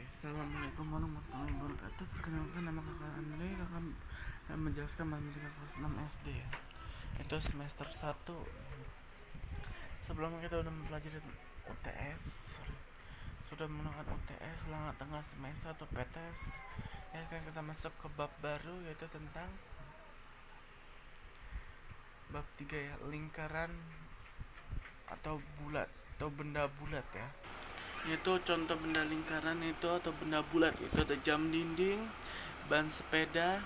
Assalamualaikum warahmatullahi wabarakatuh. Perkenalkan, nama kakak Andre. Kakak menjelaskan matematika kelas 6 SD ya. Itu semester 1. Sebelumnya kita udah mempelajari UTS, sudah menggunakan UTS ulangan tengah semester atau PTS. Ya kan, kita masuk ke bab baru, yaitu tentang bab 3 ya, lingkaran atau bulat atau benda bulat ya. Yaitu contoh benda lingkaran itu atau benda bulat itu ada jam dinding, ban sepeda,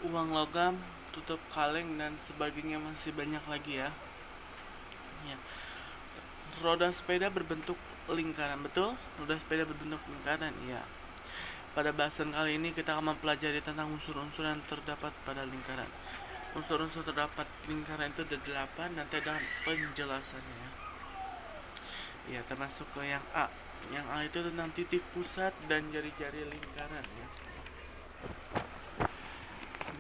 uang logam, tutup kaleng, dan sebagainya, masih banyak lagi ya. Roda sepeda berbentuk lingkaran, betul? Roda sepeda berbentuk lingkaran, iya. Pada bahasan kali ini kita akan mempelajari tentang unsur-unsur yang terdapat pada lingkaran. Unsur-unsur terdapat lingkaran itu ada 8, nanti ada penjelasannya ya. Ya, termasuk ke yang A. Yang A itu tentang titik pusat dan jari-jari lingkaran ya.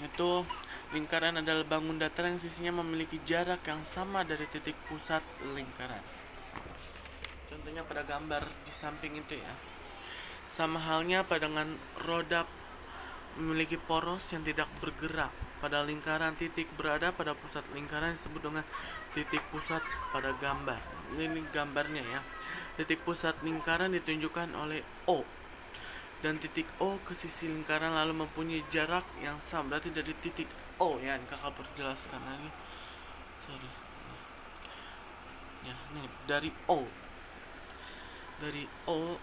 Itu lingkaran adalah bangun datar yang sisinya memiliki jarak yang sama dari titik pusat lingkaran. Contohnya pada gambar di samping itu ya. Sama halnya pada dengan roda memiliki poros yang tidak bergerak. Pada lingkaran titik berada pada pusat lingkaran disebut dengan titik pusat pada gambar. Ini gambarnya ya. Titik pusat lingkaran ditunjukkan oleh O, dan titik O ke sisi lingkaran lalu mempunyai jarak yang sama. Berarti dari titik O ya, kakak perjelaskan lagi. Ya, nih dari O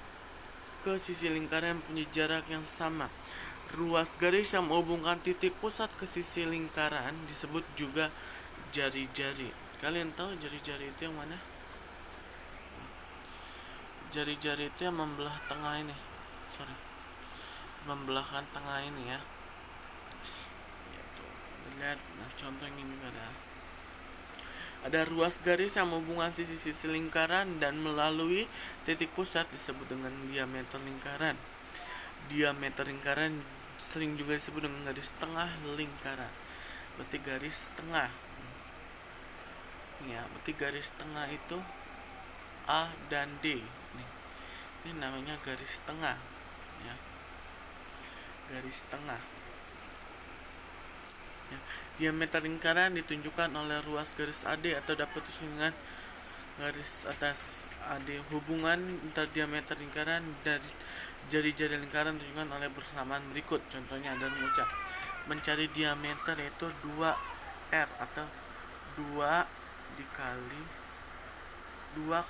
ke sisi lingkaran mempunyai jarak yang sama. Ruas garis yang menghubungkan titik pusat ke sisi lingkaran disebut juga jari-jari. Kalian tahu jari-jari itu yang mana? Jari-jari itu yang membelah tengah ini. Membelahkan tengah ini ya. Lihat, nah contoh ini juga ada ruas garis yang menghubungkan sisi-sisi lingkaran dan melalui titik pusat disebut dengan diameter lingkaran. Diameter lingkaran sering juga disebut dengan garis tengah lingkaran. Berarti garis tengah. Ya, berarti garis tengah itu A dan D. Ini namanya garis tengah. Ya. Garis tengah. Ya. Diameter lingkaran ditunjukkan oleh ruas garis AD atau dapat ditulis dengan garis atas AD. Hubungan antar diameter lingkaran dari jari-jari lingkaran ditunjukkan oleh bersamaan berikut. Contohnya ada rumusnya. Mencari diameter yaitu 2R atau 2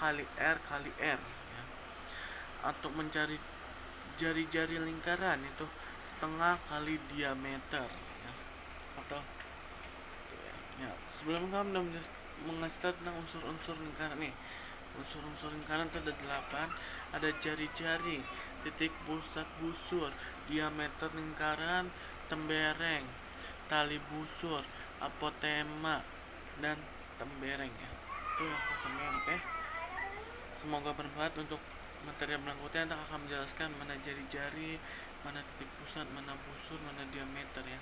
kali R kali R ya. Untuk mencari jari-jari lingkaran itu setengah kali diameter ya. Atau ya, sebelum kamu mengasih tentang unsur-unsur lingkaran nih. Unsur-unsur lingkaran itu ada 8. Ada jari-jari, titik pusat busur, diameter lingkaran, tembereng, tali busur, apotema, dan tembereng ya. Itu yang kesemuanya, oke. Semoga bermanfaat untuk materi yang berikutnya. Nanti akan menjelaskan mana jari-jari, mana titik pusat, mana busur, mana diameter ya.